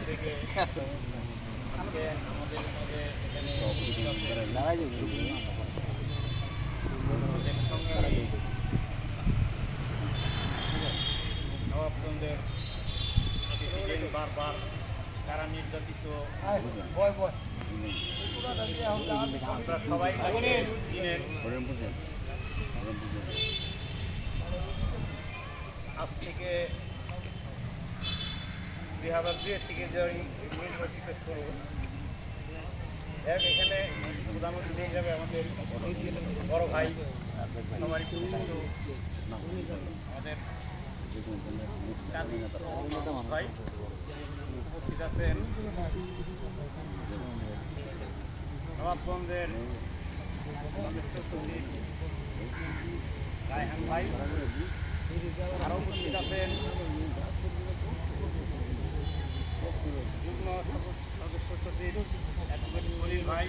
থেকে আজকে আমাদের মাঝে এখানে সংগ্রামী নবাবগঞ্জের বারবার কারা নির্যাতিত আমরা সবাই দিনের আজ থেকে 2002 থেকে যে নির্বাচিত শুরু এখানে প্রধানমন্ত্রী হিসাবে আমাদের বড় ভাই সবাই আমাদের ভাই উপস্থিত আছেন নবাবগঞ্জের রায়হান ভাই আরও উপস্থিত আছেন যুগ্ম সদস্য সচিব অ্যাডভোকেট খলিল ভাই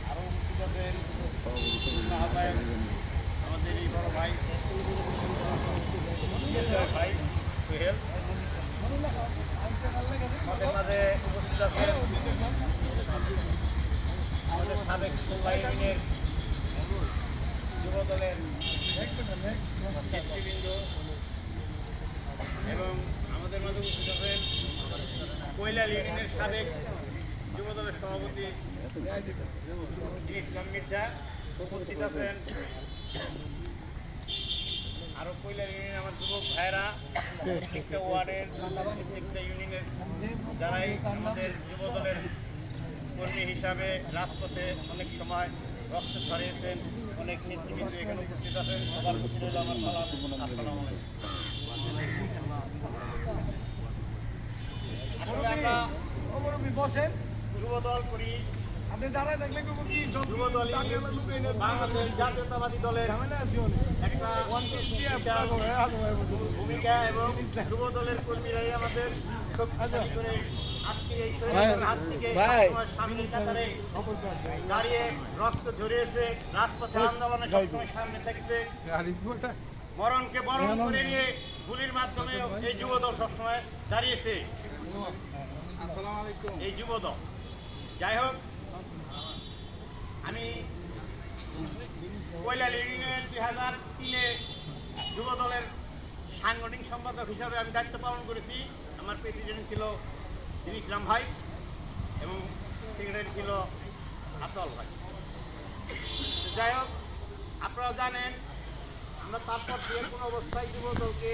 আরও উপস্থিত আছেন আহ্বায়ক আমাদের এই বড় ভাই ভাই সোহেল আমাদের মাঝে উপস্থিত আছেন আমাদের সাবেক বাহিনীর যুবদলের নেতৃবৃন্দ এবং আমাদের মাঝে উপস্থিত আছেন কৈলাল ইউনিয়নের সাবেক যুবদলের সভাপতি ইসলাম মির্জা উপস্থিত আছেন আরও কৈলাল ইউনিয়ন আমার যুবক ভাইরা প্রত্যেকটা ওয়ার্ডের প্রত্যেকটা ইউনিয়নের যারাই আমাদের যুবদলের কর্মী হিসাবে রাজপথে অনেক সময় রক্ত ছড়িয়েছেন অনেক নেতৃবৃন্দ এখানে উপস্থিত আছেন সবার প্রতি রইল আমার সালাম আসসালামু আলাইকুম। আসলে আমরা যুবদল করি যুবদল বাংলাদেশ জাতীয়তাবাদী দলের একটা ভূমিকা এবং যুবদলের কর্মীরাই আমাদের শক্তিশালী করে আজকে এই হাত থেকে সামনের কাতারে দাঁড়িয়ে রক্ত ঝরিয়েছে রাজপথে আন্দোলনে সবসময় সামনে থাকছে মরণকে বরণ করে নিয়ে গুলির মাধ্যমে এই যুবদল সবসময় দাঁড়িয়েছে এই যুবদল। যাই হোক আমি কৈলাল ইউনিয়ন 2003-এ যুবদলের সাংগঠনিক সম্পাদক হিসাবে আমি দায়িত্ব পালন করেছি। আমার প্রেসিডেন্ট ছিল ইসলাম ভাই এবং সেক্রেটারি ছিল আতল ভাই। যাই হোক আপনারা জানেন আমরা তারপর যে কোনো অবস্থায় যুবদলকে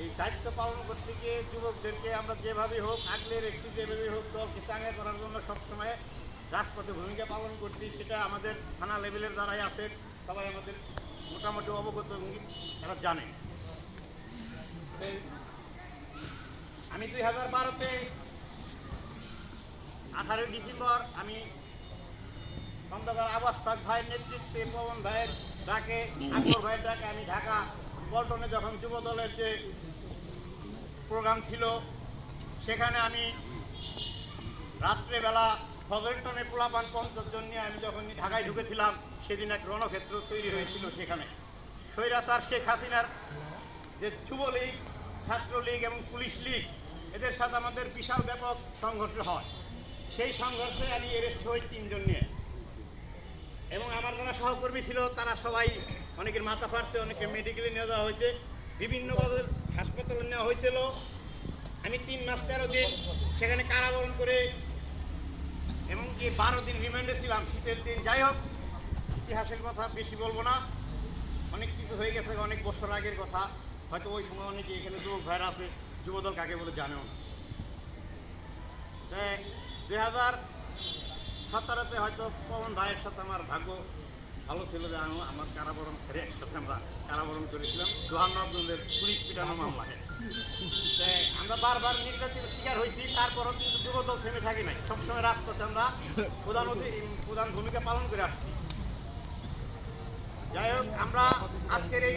এই দায়িত্ব পালন করতে গিয়ে যুবকদেরকে আমরা যেভাবেই হোক আগলে রেখেছি, যেভাবেই হোক দলকে চাঙ্গা করার জন্য সবসময় রাজপথে ভূমিকা পালন করছি। সেটা আমাদের থানা লেভেলের যারাই আছেন সবাই আমাদের মোটামুটি অবগত এবং তারা জানে। আমি 2012-তে 18 ডিসেম্বর আমি খন্দকার আবাস পাক ভাইয়ের নেতৃত্বে পবন ভাইয়ের ডাকে আকবর ভাইয়ের ডাকে আমি ঢাকা পল্টনে যখন যুবদলের যে প্রোগ্রাম ছিল সেখানে আমি রাত্রেবেলা ফজরটনে পোলাপান 50 জন নিয়ে আমি যখন ঢাকায় ঢুকেছিলাম সেদিন এক রণক্ষেত্র তৈরি হয়েছিল। সেখানে স্বৈরাচার শেখ হাসিনার যে যুবলীগ, ছাত্রলীগ এবং পুলিশ লীগ এদের সাথে আমাদের বিশাল ব্যাপক সংঘর্ষ হয়। সেই সংঘর্ষে আমি এরেস্ট হই 3 জন নিয়ে এবং আমার যারা সহকর্মী ছিল তারা সবাই অনেকের মাথা ফাটছে, অনেকে মেডিকেলে নিয়ে যাওয়া হয়েছে, বিভিন্ন হাসপাতালে নেওয়া হয়েছিল। আমি 3 মাস 13 দিন সেখানে কারাবরণ করে এমনকি 12 দিন রিমান্ডে ছিলাম শীতের দিন। যাই হোক ইতিহাসের কথা বেশি বলবো না, অনেক কিছু হয়ে গেছে, অনেক বছর আগের কথা। হয়তো ওই সময় অনেকে এখানে যুবক ভাইরা আছে যুবদল কাকে বলে জানেও না। 2017-তে হয়তো পবন ভাইয়ের সাথে আমার ভাগ্য ভালো ছিল যে আমার কারাবরণ ফেরে একসাথে আমরা কারাবরণ করেছিলাম নবাবগঞ্জের পুলিশ পিটানো মামলায়। আমরা বারবার নির্যাতিত শিকার হয়েছি, তারপরও কিন্তু যুবদল থেমে থাকি নাই, সবসময় রাজপথে আমরা প্রধান ভূমিকা পালন করে আসছি। যাই হোক আমরা আজকের এই